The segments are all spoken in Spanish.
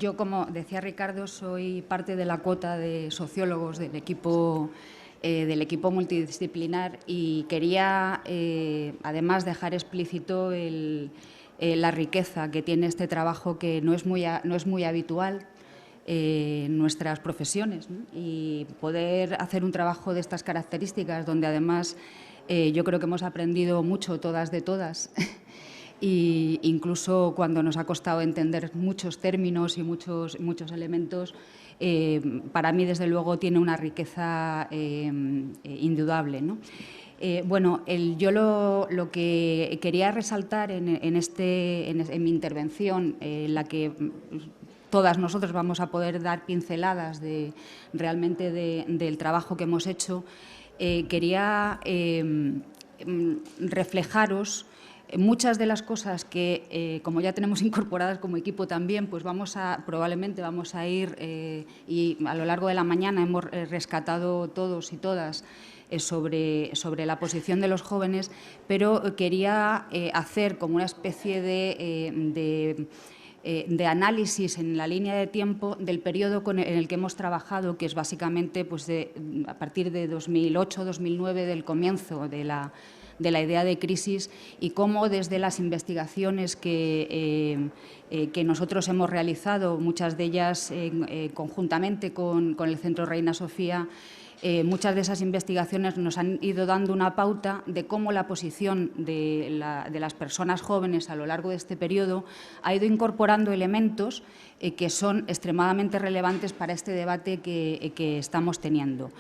yo, como decía Ricardo, soy parte de la cuota de sociólogos del equipo multidisciplinar y quería, además, dejar explícito la riqueza que tiene este trabajo, que no es muy habitual en nuestras profesiones, ¿no? Y poder hacer un trabajo de estas características, donde además yo creo que hemos aprendido mucho todas de todas, e incluso cuando nos ha costado entender muchos términos y muchos elementos, para mí, desde luego, tiene una riqueza indudable, ¿no? Bueno, yo lo que quería resaltar en mi intervención, en la que todas nosotros vamos a poder dar pinceladas realmente del trabajo que hemos hecho, quería reflejaros muchas de las cosas que, como ya tenemos incorporadas como equipo también, pues probablemente vamos a ir, y a lo largo de la mañana hemos rescatado todos y todas sobre la posición de los jóvenes, pero quería hacer como una especie de análisis en la línea de tiempo del periodo en el que hemos trabajado, que es básicamente pues a partir de 2008-2009, del comienzo de la idea de crisis, y cómo desde las investigaciones que nosotros hemos realizado, muchas de ellas conjuntamente con el Centro Reina Sofía, muchas de esas investigaciones nos han ido dando una pauta de cómo la posición de las personas jóvenes a lo largo de este periodo ha ido incorporando elementos que son extremadamente relevantes para este debate que estamos teniendo.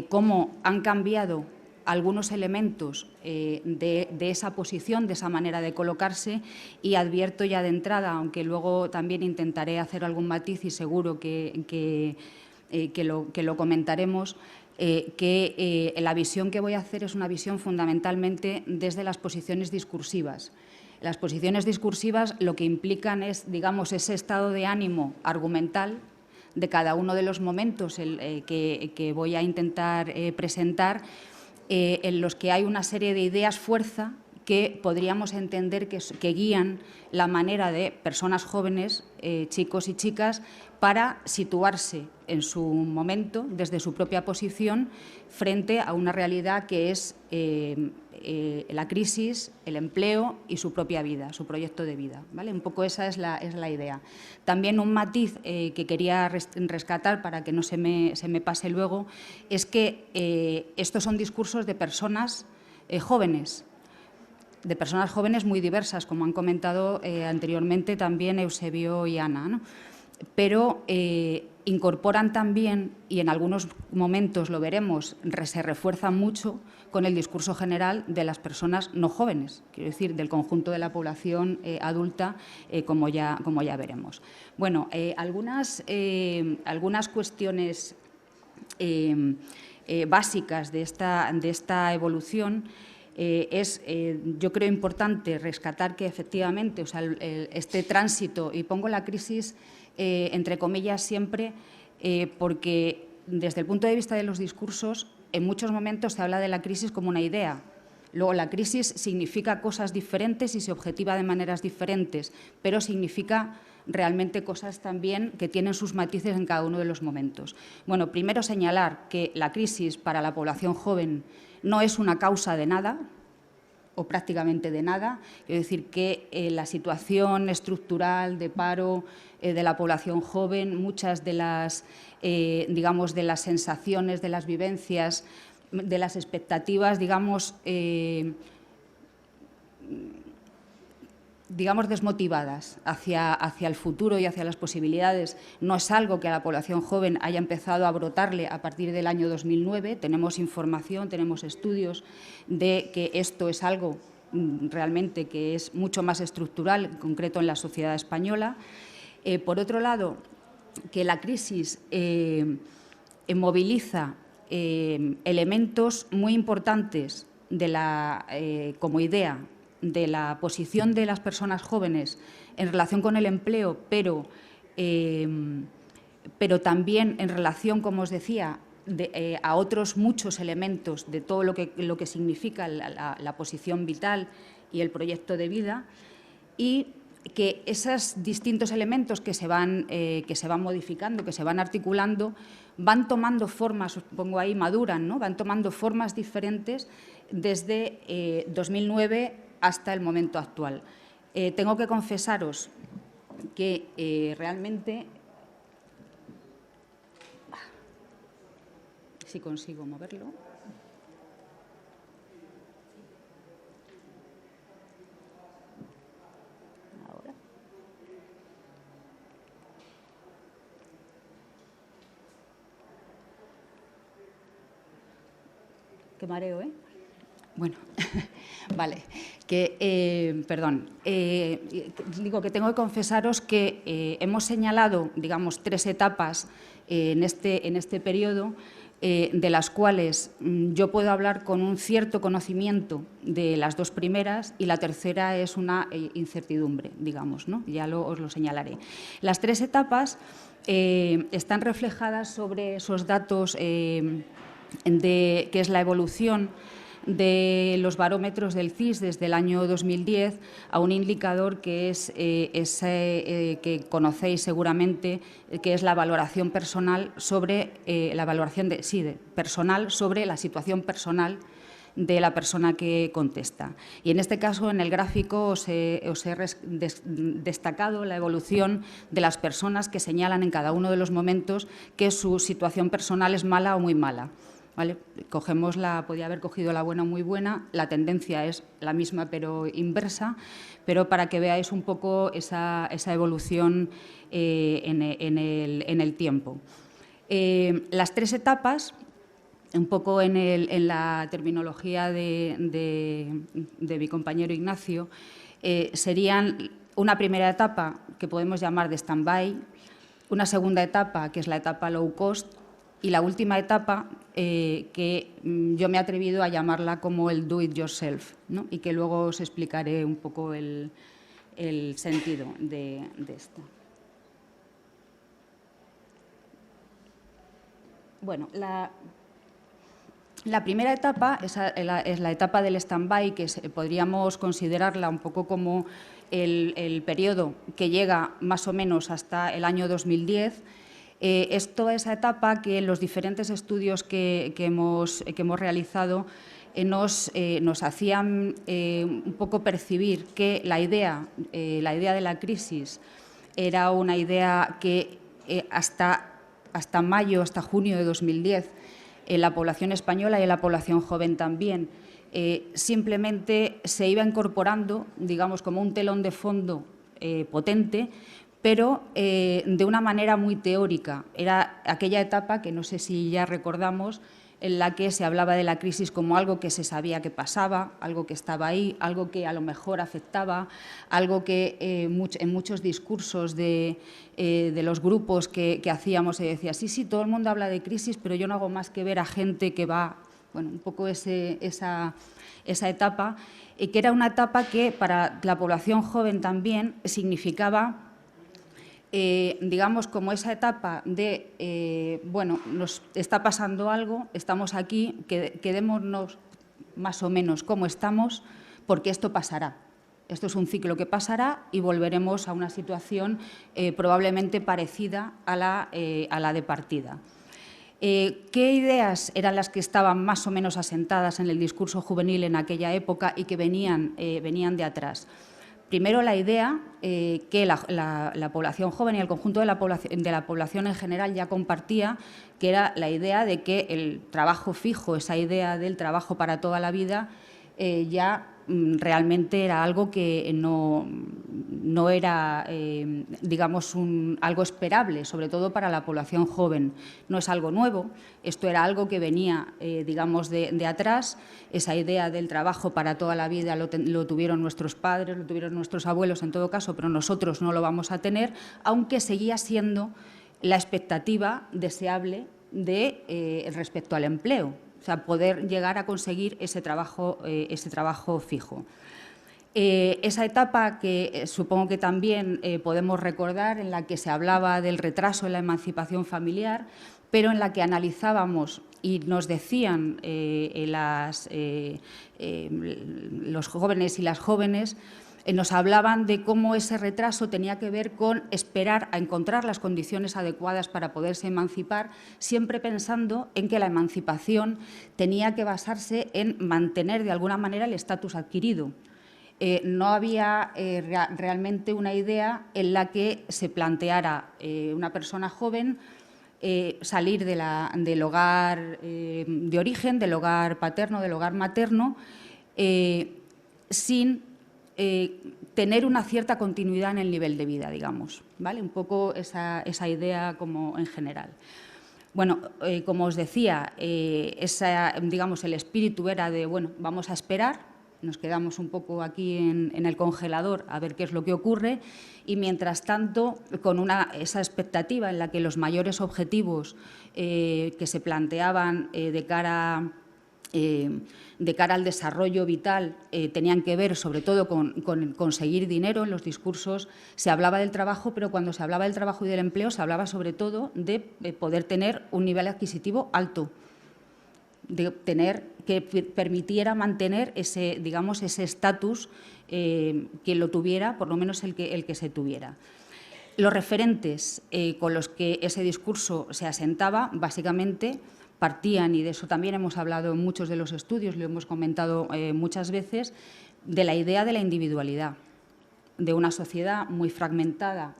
Cómo han cambiado algunos elementos de esa posición, de esa manera de colocarse, y advierto ya de entrada, aunque luego también intentaré hacer algún matiz y seguro que lo comentaremos, que la visión que voy a hacer es una visión fundamentalmente desde las posiciones discursivas. Las posiciones discursivas lo que implican es, digamos, ese estado de ánimo argumental de cada uno de los momentos que voy a intentar presentar, en los que hay una serie de ideas fuerza que podríamos entender que guían la manera de personas jóvenes, chicos y chicas, para situarse en su momento, desde su propia posición, frente a una realidad que es la crisis, el empleo y su propia vida, su proyecto de vida, ¿vale? Un poco esa es la idea. También un matiz que quería rescatar para que no se me pase luego es que estos son discursos de personas jóvenes, muy diversas, como han comentado anteriormente también Eusebio y Ana, ¿no? Pero incorporan también, y en algunos momentos lo veremos, se refuerzan mucho con el discurso general de las personas no jóvenes, quiero decir, del conjunto de la población adulta, como ya veremos. Bueno, algunas cuestiones básicas de esta evolución. Yo creo importante rescatar que, efectivamente, o sea, este tránsito, y pongo la crisis entre comillas siempre, porque desde el punto de vista de los discursos, en muchos momentos se habla de la crisis como una idea. Luego, la crisis significa cosas diferentes y se objetiva de maneras diferentes, pero significa realmente cosas también que tienen sus matices en cada uno de los momentos. Bueno, primero señalar que la crisis para la población joven no es una causa de nada, o prácticamente de nada. Es decir, que la situación estructural de paro de la población joven, muchas de las, digamos, de las sensaciones, de las vivencias, de las expectativas, digamos, desmotivadas hacia el futuro y hacia las posibilidades, no es algo que a la población joven haya empezado a brotarle a partir del año 2009. Tenemos información, tenemos estudios de que esto es algo realmente que es mucho más estructural, en concreto en la sociedad española. Por otro lado, que la crisis moviliza elementos muy importantes como idea de la posición de las personas jóvenes en relación con el empleo, pero también en relación, como os decía, a otros muchos elementos de todo lo que significa la posición vital y el proyecto de vida. Y que esos distintos elementos que se van modificando, que se van articulando, van tomando formas, os pongo ahí, maduran, ¿no? Van tomando formas diferentes desde 2009 hasta el momento actual. Tengo que confesaros que realmente, si consigo moverlo. Ahora. Qué mareo, ¿eh? Bueno, vale. Perdón. Digo que tengo que confesaros que hemos señalado, digamos, 3 etapas en este periodo, de las cuales yo puedo hablar con un cierto conocimiento de las 2 primeras y la tercera es una incertidumbre, digamos, ¿no? Ya os lo señalaré. Las 3 etapas están reflejadas sobre esos datos que es la evolución de los barómetros del CIS desde el año 2010 a un indicador que es que conocéis seguramente, que es la valoración personal sobre personal sobre la situación personal de la persona que contesta. Y en este caso, en el gráfico, os he destacado la evolución de las personas que señalan en cada uno de los momentos que su situación personal es mala o muy mala. ¿Vale? Podía haber cogido la buena o muy buena, la tendencia es la misma pero inversa, pero para que veáis un poco esa evolución en el tiempo. Las 3 etapas, un poco en la terminología de mi compañero Ignacio, serían una primera etapa que podemos llamar de stand-by, una segunda etapa que es la etapa low cost, y la última etapa que yo me he atrevido a llamarla como el do it yourself, ¿no? Y que luego os explicaré un poco el sentido de esto. Bueno, la primera etapa es la etapa del stand-by, que podríamos considerarla un poco como el periodo que llega más o menos hasta el año 2010. Es toda esa etapa que en los diferentes estudios que hemos realizado nos hacían un poco percibir que la idea de la crisis era una idea que hasta mayo, hasta junio de 2010, en la población española y en la población joven también, simplemente se iba incorporando, digamos, como un telón de fondo potente, pero de una manera muy teórica. Era aquella etapa que no sé si ya recordamos, en la que se hablaba de la crisis como algo que se sabía que pasaba, algo que estaba ahí, algo que a lo mejor afectaba, algo que en muchos discursos de los grupos que hacíamos se decía, sí, todo el mundo habla de crisis, pero yo no hago más que ver a gente que va, bueno, un poco esa etapa, que era una etapa que para la población joven también significaba digamos, como esa etapa de, bueno, nos está pasando algo, estamos aquí, quedémonos más o menos como estamos, porque esto pasará. Esto es un ciclo que pasará y volveremos a una situación probablemente parecida a la de partida. ¿Qué ideas eran las que estaban más o menos asentadas en el discurso juvenil en aquella época y que venían de atrás? Primero, la idea que la población joven y el conjunto de la población en general ya compartía, que era la idea de que el trabajo fijo, esa idea del trabajo para toda la vida, ya realmente era algo que no era, digamos, algo esperable, sobre todo para la población joven. No es algo nuevo, esto era algo que venía, digamos, de atrás. Esa idea del trabajo para toda la vida lo tuvieron nuestros padres, lo tuvieron nuestros abuelos en todo caso, pero nosotros no lo vamos a tener, aunque seguía siendo la expectativa deseable respecto al empleo. O sea, poder llegar a conseguir ese trabajo fijo. Esa etapa que supongo que también podemos recordar, en la que se hablaba del retraso en la emancipación familiar, pero en la que analizábamos y nos decían los jóvenes y las jóvenes nos hablaban de cómo ese retraso tenía que ver con esperar a encontrar las condiciones adecuadas para poderse emancipar, siempre pensando en que la emancipación tenía que basarse en mantener de alguna manera el estatus adquirido. No había realmente una idea en la que se planteara una persona joven salir del hogar de origen, del hogar paterno, del hogar materno, sin tener una cierta continuidad en el nivel de vida, digamos, ¿vale? Un poco esa idea como en general. Bueno, como os decía, digamos, el espíritu era de, bueno, vamos a esperar, nos quedamos un poco aquí en el congelador a ver qué es lo que ocurre y, mientras tanto, con esa expectativa en la que los mayores objetivos que se planteaban de cara al desarrollo vital tenían que ver sobre todo con conseguir dinero. En los discursos se hablaba del trabajo, pero cuando se hablaba del trabajo y del empleo se hablaba sobre todo de poder tener un nivel adquisitivo alto, de tener que permitiera mantener ese, digamos, ese estatus que lo tuviera, por lo menos el que se tuviera. Los referentes con los que ese discurso se asentaba, básicamente, partían, y de eso también hemos hablado en muchos de los estudios, lo hemos comentado muchas veces, de la idea de la individualidad, de una sociedad muy fragmentada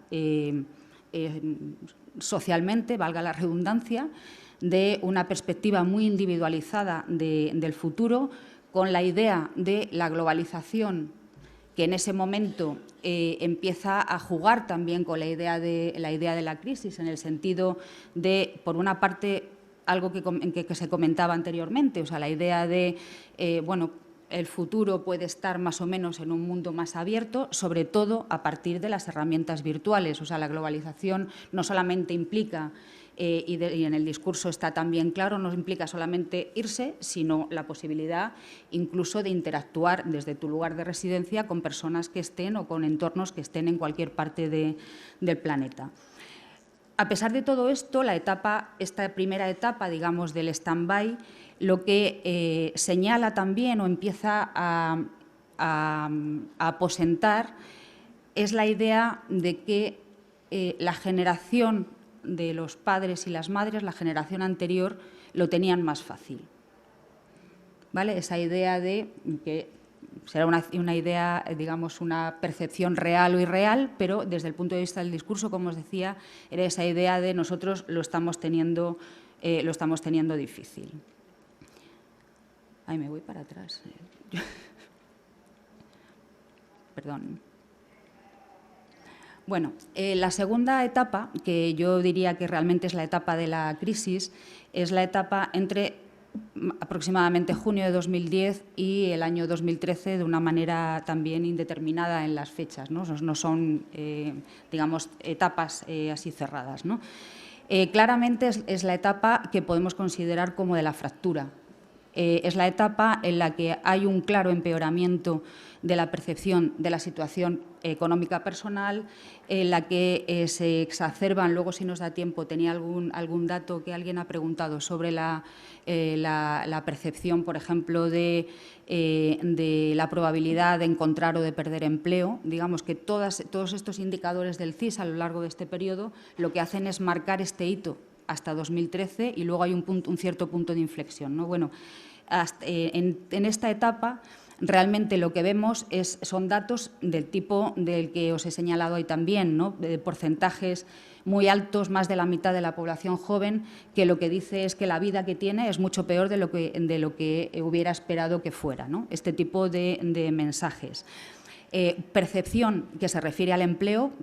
socialmente, valga la redundancia, de una perspectiva muy individualizada del futuro, con la idea de la globalización, que en ese momento empieza a jugar también con la idea de la crisis, en el sentido de, por una parte, algo que se comentaba anteriormente, o sea, la idea de, bueno, el futuro puede estar más o menos en un mundo más abierto, sobre todo a partir de las herramientas virtuales. O sea, la globalización no solamente implica, y en el discurso está también claro, no implica solamente irse, sino la posibilidad incluso de interactuar desde tu lugar de residencia con personas que estén o con entornos que estén en cualquier parte del planeta. A pesar de todo esto, esta primera etapa, digamos, del stand-by, lo que señala también o empieza a aposentar es la idea de que la generación de los padres y las madres, la generación anterior, lo tenían más fácil, ¿vale? Esa idea de que será una idea, digamos, una percepción real o irreal, pero desde el punto de vista del discurso, como os decía, era esa idea de nosotros lo estamos teniendo difícil. Ay, me voy para atrás. Perdón. Bueno, la segunda etapa, que yo diría que realmente es la etapa de la crisis, es la etapa entre aproximadamente junio de 2010 y el año 2013, de una manera también indeterminada en las fechas, no son digamos, etapas así cerradas, ¿no? Claramente es la etapa que podemos considerar como de la fractura. Es la etapa en la que hay un claro empeoramiento de la percepción de la situación económica personal, en la que se exacerban, luego si nos da tiempo, tenía algún dato que alguien ha preguntado sobre la percepción, por ejemplo, de la probabilidad de encontrar o de perder empleo. Digamos que todos estos indicadores del CIS a lo largo de este periodo lo que hacen es marcar este hito hasta 2013 y luego hay un cierto punto de inflexión, ¿no? Bueno, en esta etapa realmente lo que vemos son datos del tipo del que os he señalado ahí también, ¿no? De porcentajes muy altos, más de la mitad de la población joven, que lo que dice es que la vida que tiene es mucho peor de lo que hubiera esperado que fuera, ¿no? Este tipo de mensajes. Percepción que se refiere al empleo,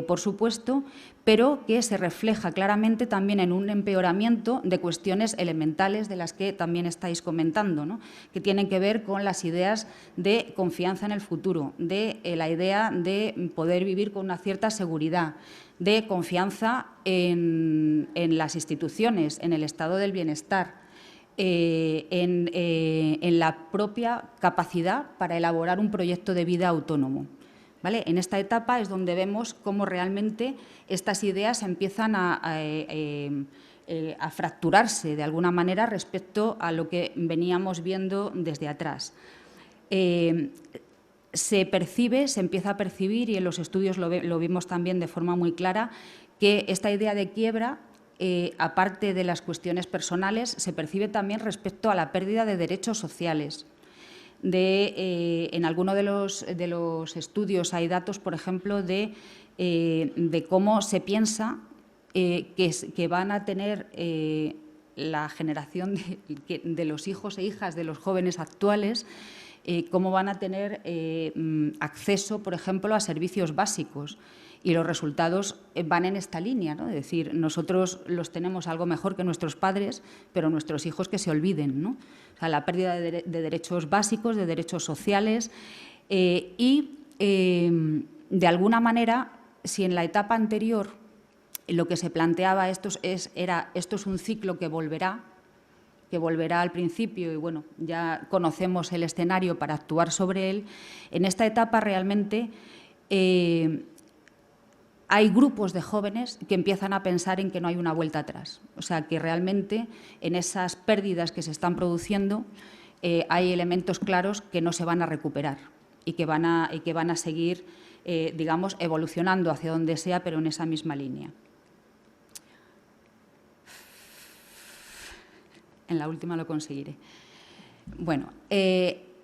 por supuesto, pero que se refleja claramente también en un empeoramiento de cuestiones elementales de las que también estáis comentando, ¿no? Que tienen que ver con las ideas de confianza en el futuro, de la idea de poder vivir con una cierta seguridad, de confianza en las instituciones, en el estado del bienestar, en la propia capacidad para elaborar un proyecto de vida autónomo, ¿vale? En esta etapa es donde vemos cómo realmente estas ideas empiezan a fracturarse de alguna manera respecto a lo que veníamos viendo desde atrás. se empieza a percibir, y en los estudios lo vimos también de forma muy clara, que esta idea de quiebra, aparte de las cuestiones personales, se percibe también respecto a la pérdida de derechos sociales. En alguno de los estudios hay datos, por ejemplo, de cómo se piensa que van a tener la generación de los hijos e hijas de los jóvenes actuales, cómo van a tener acceso, por ejemplo, a servicios básicos. Y los resultados van en esta línea, ¿no? Es decir, nosotros los tenemos algo mejor que nuestros padres, pero nuestros hijos que se olviden, ¿no? O sea, la pérdida de derechos básicos, de derechos sociales y, de alguna manera, si en la etapa anterior lo que se planteaba esto es un ciclo que volverá al principio y, bueno, ya conocemos el escenario para actuar sobre él, en esta etapa realmente hay grupos de jóvenes que empiezan a pensar en que no hay una vuelta atrás. O sea, que realmente en esas pérdidas que se están produciendo hay elementos claros que no se van a recuperar y que van a seguir, digamos, evolucionando hacia donde sea, pero en esa misma línea. En la última lo conseguiré. Bueno,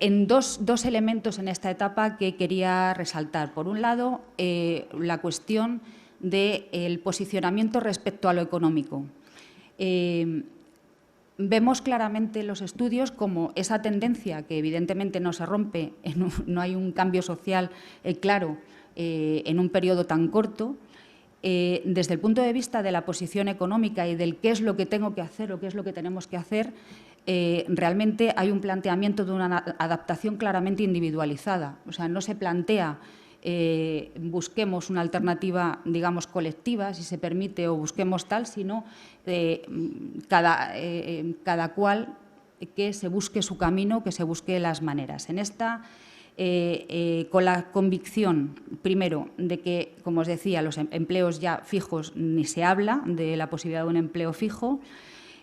en dos elementos en esta etapa que quería resaltar. Por un lado, la cuestión del posicionamiento respecto a lo económico. Vemos claramente en los estudios como esa tendencia, que evidentemente no se rompe, no hay un cambio social claro en un periodo tan corto, desde el punto de vista de la posición económica y del qué es lo que tengo que hacer o qué es lo que tenemos que hacer, realmente hay un planteamiento de una adaptación claramente individualizada. O sea, no se plantea busquemos una alternativa, digamos, colectiva, si se permite, o busquemos tal, sino cada cual que se busque su camino, que se busque las maneras. En esta, con la convicción, primero, de que, como os decía, los empleos ya fijos ni se habla de la posibilidad de un empleo fijo,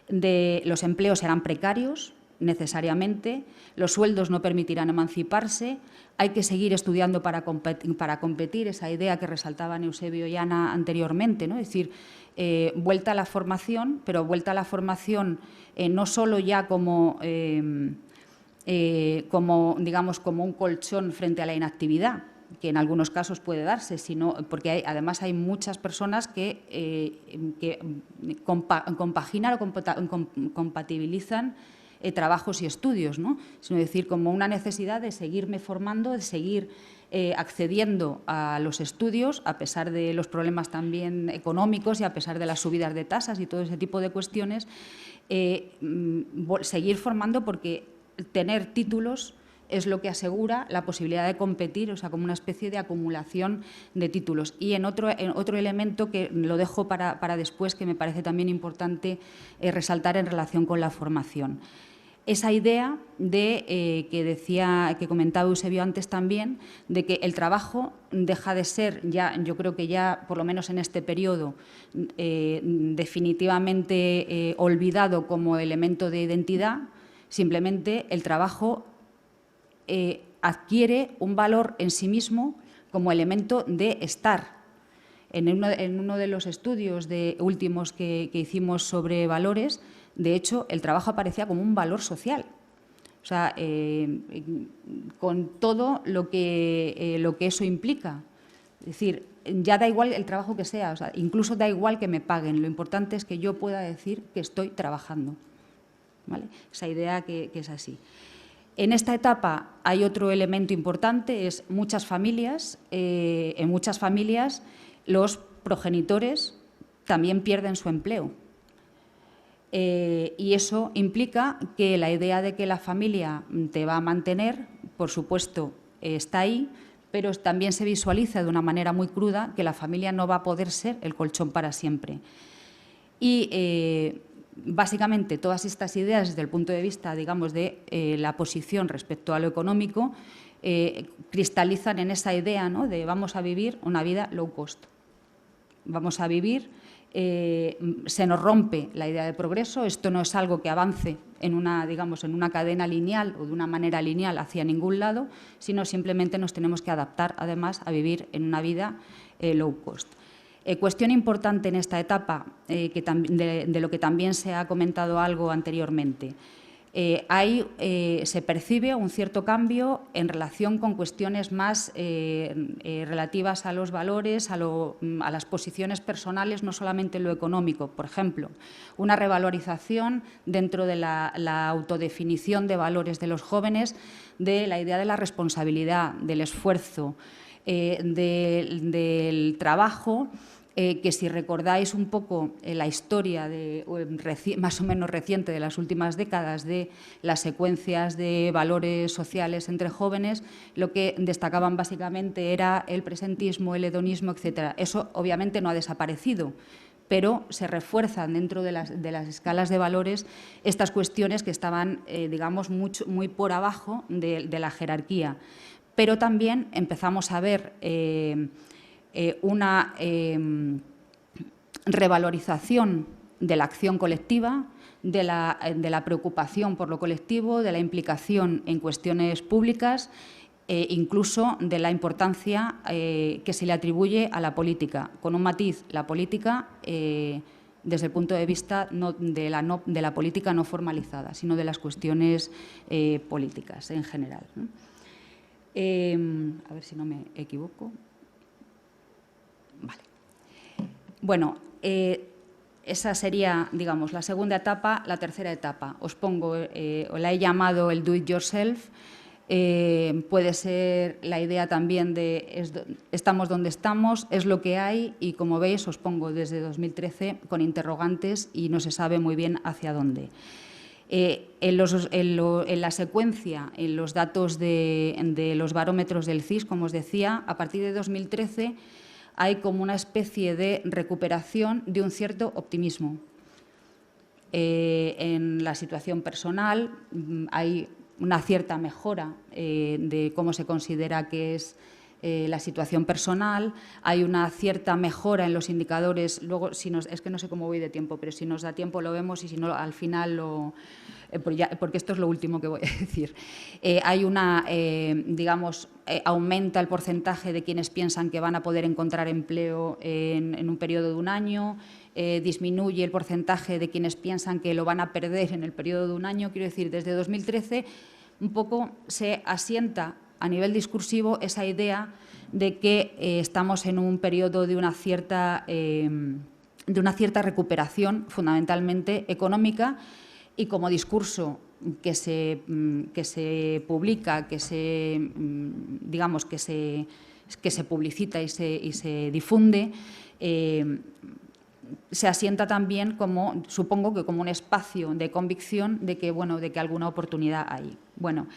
de los empleos serán precarios necesariamente, los sueldos no permitirán emanciparse, hay que seguir estudiando para competir, esa idea que resaltaban Eusebio y Ana anteriormente, ¿no? Es decir, vuelta a la formación, pero vuelta a la formación no solo ya como digamos, como un colchón frente a la inactividad, que en algunos casos puede darse, sino porque además hay muchas personas que compaginan o compatibilizan trabajos y estudios, ¿no? Sino decir, como una necesidad de seguirme formando, de seguir accediendo a los estudios, a pesar de los problemas también económicos y a pesar de las subidas de tasas y todo ese tipo de cuestiones, seguir formando, porque tener títulos es lo que asegura la posibilidad de competir, o sea, como una especie de acumulación de títulos. Y en otro elemento que lo dejo para después, que me parece también importante resaltar en relación con la formación. Esa idea de que comentaba Eusebio antes también, de que el trabajo deja de ser ya, yo creo que ya, por lo menos en este periodo, definitivamente olvidado como elemento de identidad. Simplemente el trabajo adquiere un valor en sí mismo como elemento de estar. En uno de los estudios últimos que hicimos sobre valores, de hecho, el trabajo aparecía como un valor social. O sea, con todo lo que eso implica. Es decir, ya da igual el trabajo que sea, o sea, incluso da igual que me paguen. Lo importante es que yo pueda decir que estoy trabajando. ¿Vale? Esa idea que es así. En esta etapa hay otro elemento importante, es en muchas familias los progenitores también pierden su empleo. Y eso implica que la idea de que la familia te va a mantener, por supuesto, está ahí, pero también se visualiza de una manera muy cruda que la familia no va a poder ser el colchón para siempre. Y básicamente todas estas ideas desde el punto de vista, digamos, de la posición respecto a lo económico cristalizan en esa idea, ¿no?, de vamos a vivir una vida low cost. Vamos a vivir se nos rompe la idea de progreso. Esto no es algo que avance en una, digamos, en una cadena lineal o de una manera lineal hacia ningún lado, sino simplemente nos tenemos que adaptar, además, a vivir en una vida low cost. Cuestión importante en esta etapa, de lo que también se ha comentado algo anteriormente. Se percibe un cierto cambio en relación con cuestiones más relativas a los valores, a las posiciones personales, no solamente en lo económico. Por ejemplo, una revalorización dentro de la autodefinición de valores de los jóvenes, de la idea de la responsabilidad, del esfuerzo, del trabajo. Que si recordáis un poco la historia más o menos reciente de las últimas décadas de las secuencias de valores sociales entre jóvenes, lo que destacaban básicamente era el presentismo, el hedonismo, etcétera. Eso obviamente no ha desaparecido, pero se refuerzan dentro de las escalas de valores estas cuestiones que estaban, digamos, muy por abajo de la jerarquía. Pero también empezamos a ver una revalorización de la acción colectiva, de la preocupación por lo colectivo, de la implicación en cuestiones públicas, incluso de la importancia que se le atribuye a la política, con un matiz, la política desde el punto de vista de la política no formalizada, sino de las cuestiones políticas en general, ¿no? A ver si no me equivoco. Vale. Bueno, esa sería, digamos, la segunda etapa. La tercera etapa, os pongo, o la he llamado el do it yourself. Puede ser la idea también de estamos donde estamos, es lo que hay, y como veis os pongo desde 2013 con interrogantes y no se sabe muy bien hacia dónde. En la secuencia, en los datos de los barómetros del CIS, como os decía, a partir de 2013 hay como una especie de recuperación de un cierto optimismo. En la situación personal hay una cierta mejora de cómo se considera que es la situación personal, hay una cierta mejora en los indicadores. Luego, es que no sé cómo voy de tiempo, pero si nos da tiempo lo vemos, y si no, al final porque esto es lo último que voy a decir. Hay una, digamos, aumenta el porcentaje de quienes piensan que van a poder encontrar empleo en un periodo de un año, disminuye el porcentaje de quienes piensan que lo van a perder en el periodo de un año. Quiero decir, desde 2013 un poco se asienta a nivel discursivo esa idea de que estamos en un periodo de una cierta recuperación, fundamentalmente económica, y como discurso que se publica, digamos, que se publicita y se difunde, se asienta también como, supongo que como un espacio de convicción de que, bueno, de que alguna oportunidad hay. Bueno,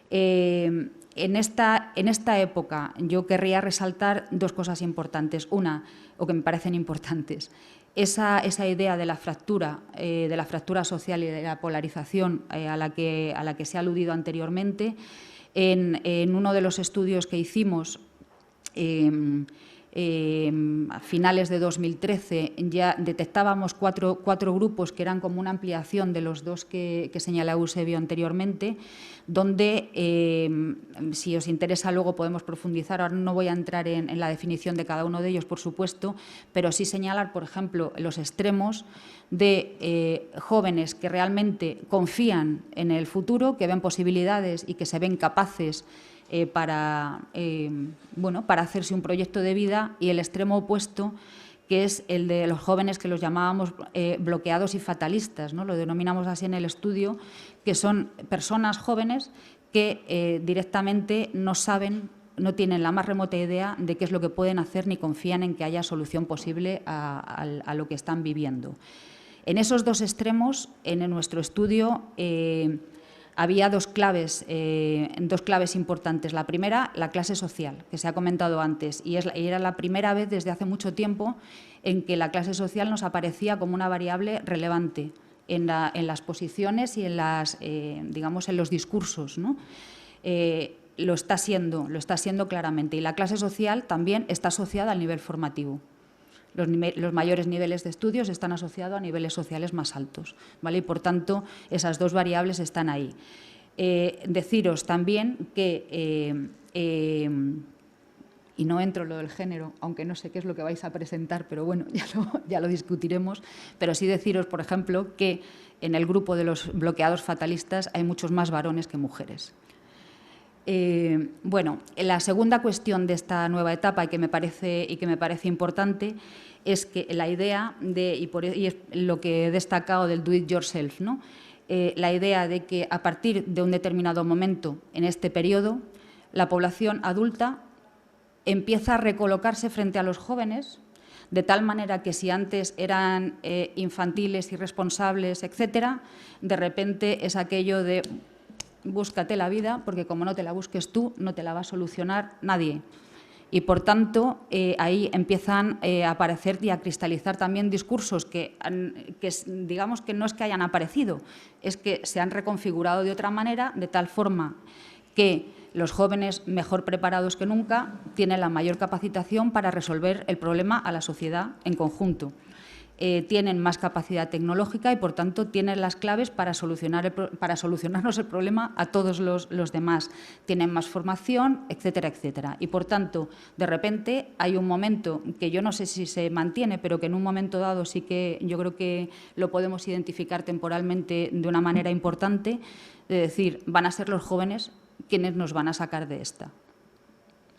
en esta época yo querría resaltar dos cosas importantes. Una, o que me parecen importantes, esa idea de la fractura social y de la polarización a la que se ha aludido anteriormente. En uno de los estudios que hicimos a finales de 2013 ya detectábamos cuatro grupos que eran como una ampliación de los dos que señala Eusebio anteriormente, donde, si os interesa luego podemos profundizar. Ahora no voy a entrar en la definición de cada uno de ellos, por supuesto, pero sí señalar, por ejemplo, los extremos de jóvenes que realmente confían en el futuro, que ven posibilidades y que se ven capaces para hacerse un proyecto de vida, y el extremo opuesto, que es el de los jóvenes que los llamábamos bloqueados y fatalistas, ¿no? Lo denominamos así en el estudio, que son personas jóvenes que directamente no saben, no tienen la más remota idea de qué es lo que pueden hacer, ni confían en que haya solución posible a lo que están viviendo. En esos dos extremos, en nuestro estudio, había dos claves importantes. La primera, la clase social, que se ha comentado antes, y era la primera vez desde hace mucho tiempo en que la clase social nos aparecía como una variable relevante en las posiciones y digamos, en los discursos, ¿no? Lo está siendo claramente. Y la clase social también está asociada al nivel formativo. Los mayores niveles de estudios están asociados a niveles sociales más altos, ¿vale? Y, por tanto, esas dos variables están ahí. Deciros también que, y no entro en lo del género, aunque no sé qué es lo que vais a presentar, pero bueno, ya lo discutiremos, pero sí deciros, por ejemplo, que en el grupo de los bloqueados fatalistas hay muchos más varones que mujeres. Bueno, la segunda cuestión de esta nueva etapa y que me parece importante es que la idea de, y es lo que he destacado del do it yourself, ¿no? La idea de que a partir de un determinado momento en este periodo, la población adulta empieza a recolocarse frente a los jóvenes, de tal manera que si antes eran infantiles, irresponsables, etcétera, de repente es aquello de búscate la vida, porque como no te la busques tú, no te la va a solucionar nadie. Y, por tanto, ahí empiezan a aparecer y a cristalizar también discursos que, digamos, que no es que hayan aparecido, es que se han reconfigurado de otra manera, de tal forma que los jóvenes mejor preparados que nunca tienen la mayor capacitación para resolver el problema a la sociedad en conjunto. Tienen más capacidad tecnológica y, por tanto, tienen las claves para solucionarnos el problema a todos los demás. Tienen más formación, etcétera, etcétera. Y, por tanto, de repente hay un momento que yo no sé si se mantiene, pero que en un momento dado sí que yo creo que lo podemos identificar temporalmente de una manera importante, de decir, van a ser los jóvenes quienes nos van a sacar de esta.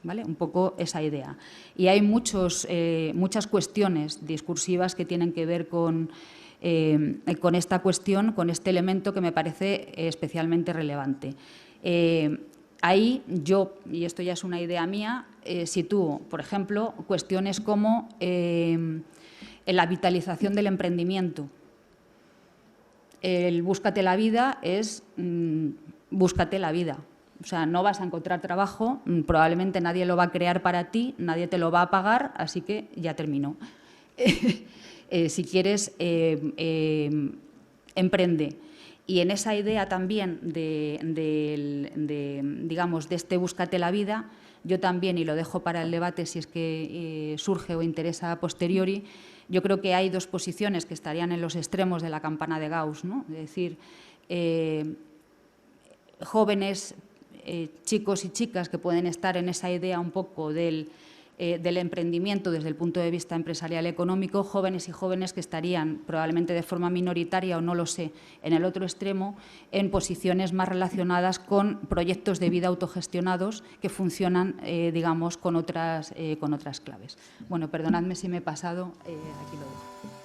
¿Vale? Un poco esa idea. Y hay muchas cuestiones discursivas que tienen que ver con esta cuestión, con este elemento que me parece especialmente relevante. Ahí yo, y esto ya es una idea mía, sitúo, por ejemplo, cuestiones como la vitalización del emprendimiento. El búscate la vida es búscate la vida. O sea, no vas a encontrar trabajo, probablemente nadie lo va a crear para ti, nadie te lo va a pagar, así que ya terminó. Si quieres, emprende. Y en esa idea también digamos, de este búscate la vida, yo también, y lo dejo para el debate si es que surge o interesa a posteriori, yo creo que hay dos posiciones que estarían en los extremos de la campana de Gauss, ¿no? Es decir, jóvenes, chicos y chicas que pueden estar en esa idea un poco del emprendimiento desde el punto de vista empresarial económico, jóvenes y jóvenes que estarían probablemente de forma minoritaria o no lo sé, en el otro extremo, en posiciones más relacionadas con proyectos de vida autogestionados que funcionan, digamos, con otras claves. Bueno, perdonadme si me he pasado, aquí lo dejo.